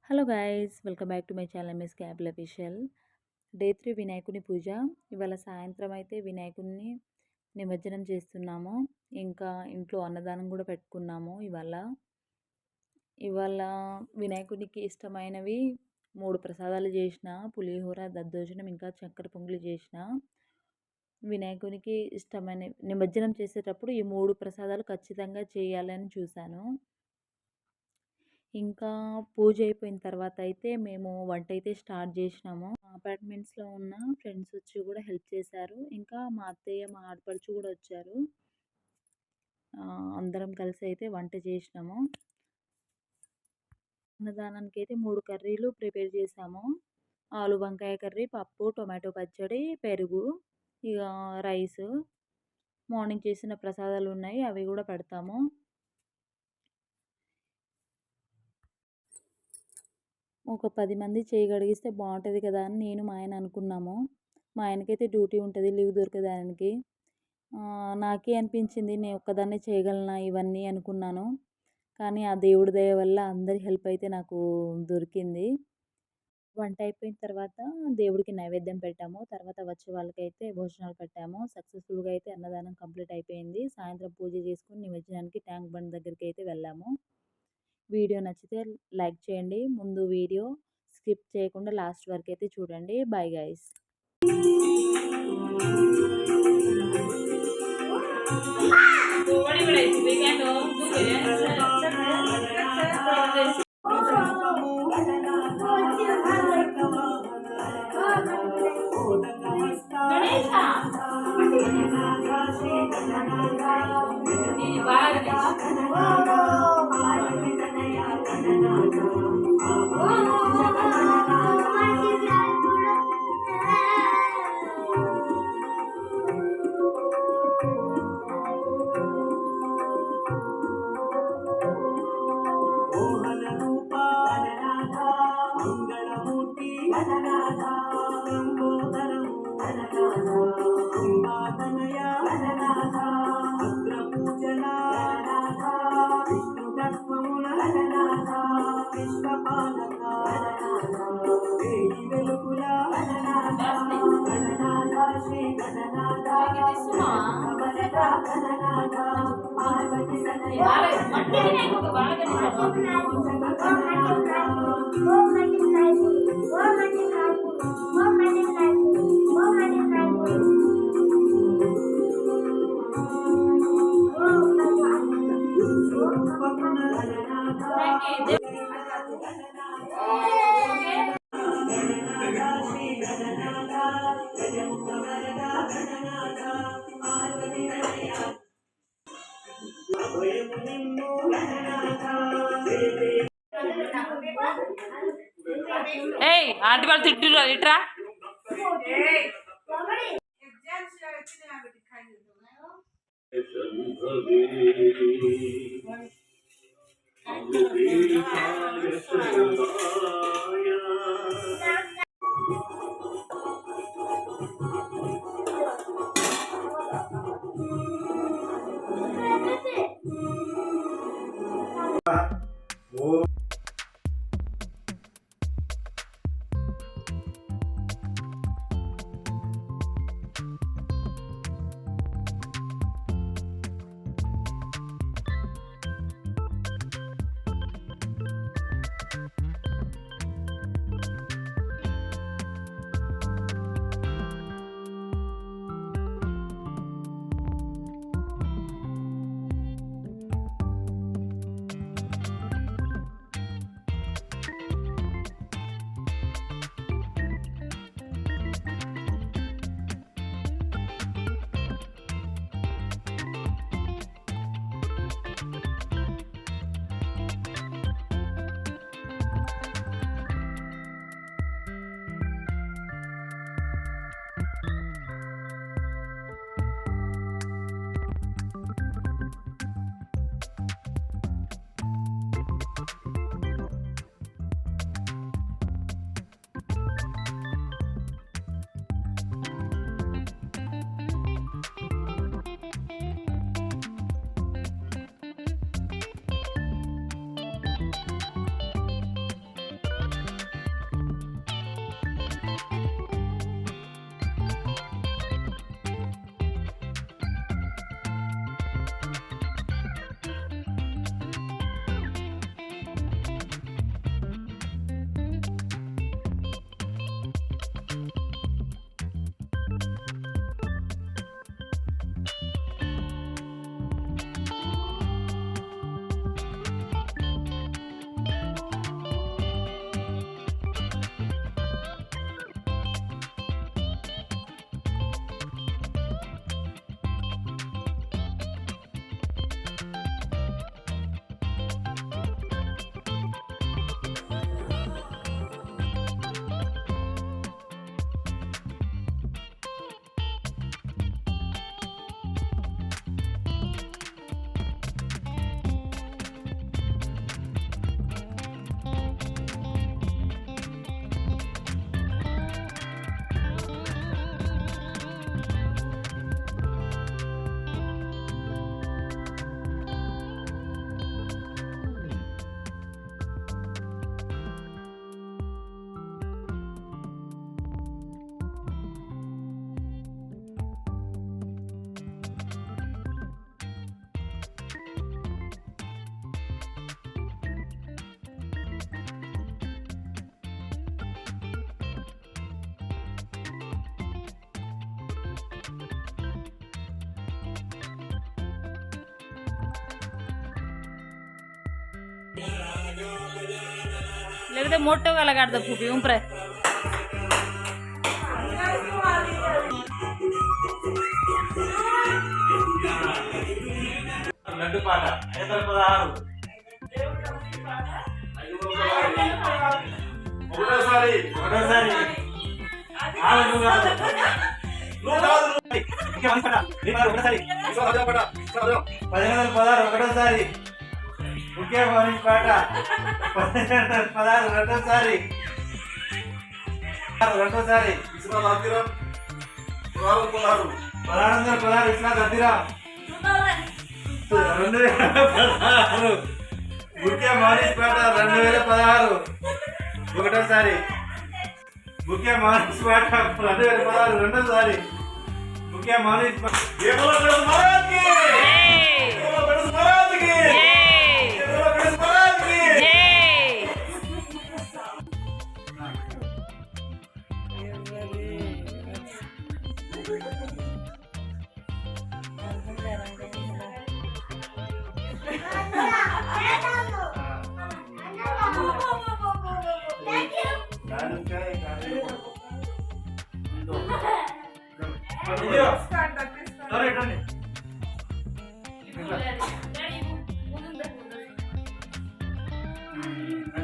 Hello guys, welcome back to my channel miss క్యాబుల్ official. Day 3 వినాయకుని పూజ. ఇవాళ సాయంత్రం అయితే వినాయకుడిని నిమజ్జనం చేస్తున్నాము. ఇంకా ఇంట్లో అన్నదానం కూడా పెట్టుకున్నాము. ఇవాళ వినాయకునికి ఇష్టమైనవి 3 ప్రసాదాలు చేసిన: పులిహోర, దద్దోజనం, ఇంకా చక్కెర పొంగలి చేసిన. వినాయకునికి ఇష్టమైన నిమజ్జనం చేసేటప్పుడు ఈ 3 ప్రసాదాలు ఖచ్చితంగా చేయాలని చూశాను. ఇంకా పూజ అయిపోయిన తర్వాత అయితే మేము వంట అయితే స్టార్ట్ చేసినాము. అపార్ట్మెంట్స్లో ఉన్న ఫ్రెండ్స్ వచ్చి కూడా హెల్ప్ చేశారు. ఇంకా మా అత్తయ్య, మా ఆడపడుచు కూడా వచ్చారు. అందరం కలిసి అయితే వంట చేసినాము. అన్నదానానికి అయితే 3 కర్రీలు ప్రిపేర్ చేసాము: ఆలు వంకాయ కర్రీ, పప్పు, టొమాటో పచ్చడి, పెరుగు, ఇక రైస్. మార్నింగ్ చేసిన ప్రసాదాలు ఉన్నాయి, అవి కూడా పెడతాము. ఒక 10 మంది చేయగలిగిస్తే బాగుంటుంది కదా అని నేను మా ఆయన అనుకున్నాము. మా ఆయనకైతే డ్యూటీ ఉంటుంది, లీవ్ దొరకదు ఆయనకి. నాకే అనిపించింది నేను ఒక్కదాన్నే చేయగలనా ఇవన్నీ అనుకున్నాను. కానీ ఆ దేవుడి దయ వల్ల అందరి హెల్ప్ అయితే నాకు దొరికింది. వంట అయిపోయిన తర్వాత దేవుడికి నైవేద్యం పెట్టాము. తర్వాత వచ్చే వాళ్ళకైతే భోజనాలు పెట్టాము. సక్సెస్ఫుల్గా అయితే అన్నదానం కంప్లీట్ అయిపోయింది. సాయంత్రం పూజ చేసుకుని నిమజ్జనానికి ట్యాంక్ బండ్ దగ్గరికి అయితే వెళ్ళాము. వీడియో నచ్చితే లైక్ చేయండి. ముందు వీడియో స్కిప్ చేయకుండా లాస్ట్ వరకు అయితే చూడండి. Bye guys. ఏయ్ ఆంటీ వాళ్ళు తిట్టు ఇట్రా. लेकिन मोटो का लगा दो फूफी ऊपर लड्डू पाटा 16 ఒకటోసారి ఒకటోసారి ముఖ్య మనిషి పాట 16 రెండోసారి విశ్వనాథ్ అద్దిరాం 16 విశ్వనాథ్ అద్దిరాం 2016 ముఖ్య మనిషి పాట 2016 ఒకటోసారి ముఖ్య మనిషి పాట 2016 రెండోసారి ముఖ్య మనిషి పాట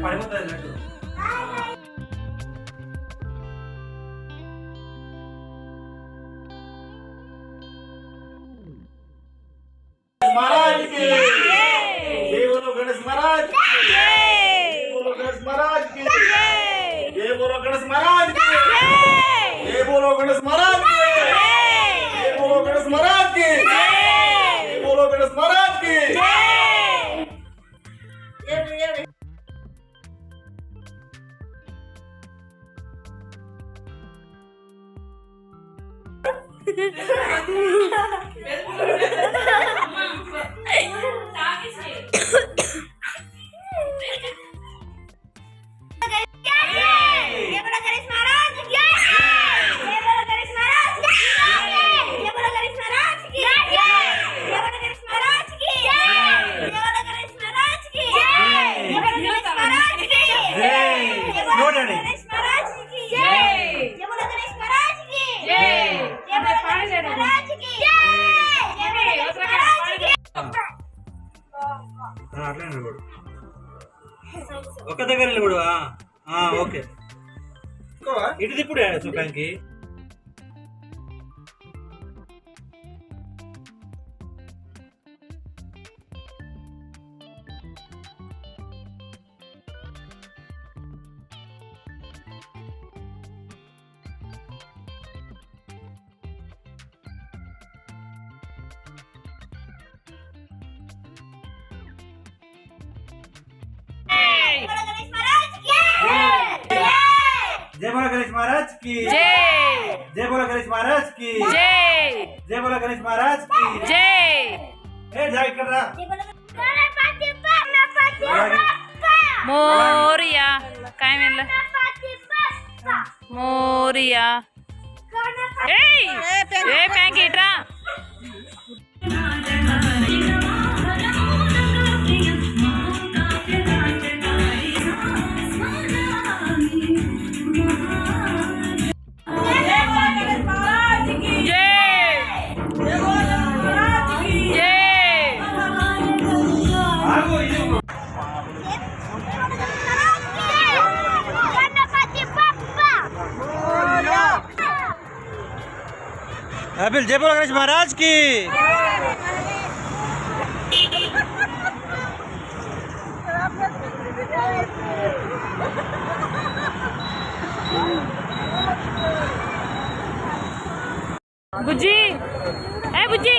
పడిపోతుంది లడ్డు महाराज की जय बोलो गणेश महाराज की जय बोलो गणेश महाराज की जय बोलो गणेश महाराज की जय बोलो गणेश महाराज की जय बोलो गणेश महाराज की जय बोलो गणेश महाराज की ఒక దగ్గర నిలబడు ఓకే ఇటు తిప్పుడు చూడడానికి जय बोलो गणेश महाराज की जय जय बोलो गणेश महाराज की जय जय बोलो गणेश महाराज की जय ए जाए कर रहा मोरिया काय म्हणलं मोरिया ए पॅकेट रा अबिल जय बोलो गणेश महाराज की बुज्जी ए बुज्जी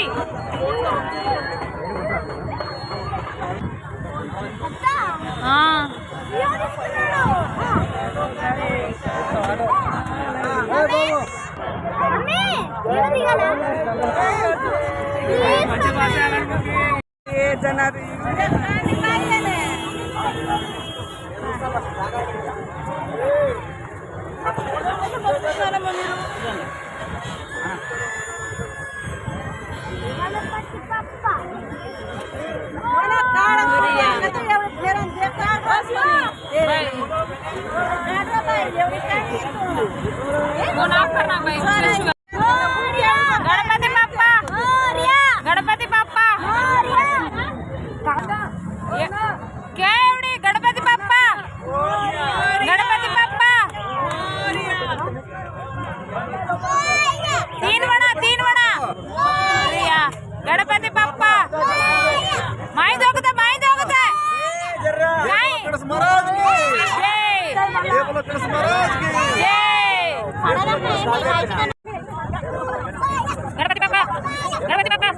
हाँ गणपती बाप्पा गणपती बाप्पा केवढी गणपती बाप्पा गणपती बाप्पा तीन वडा गणपती बाप्पा माई दोगत गणेश महाराज की जय जय बोलो गणेश महाराज की जय गणपती बाप्पा गणपती बाप्पा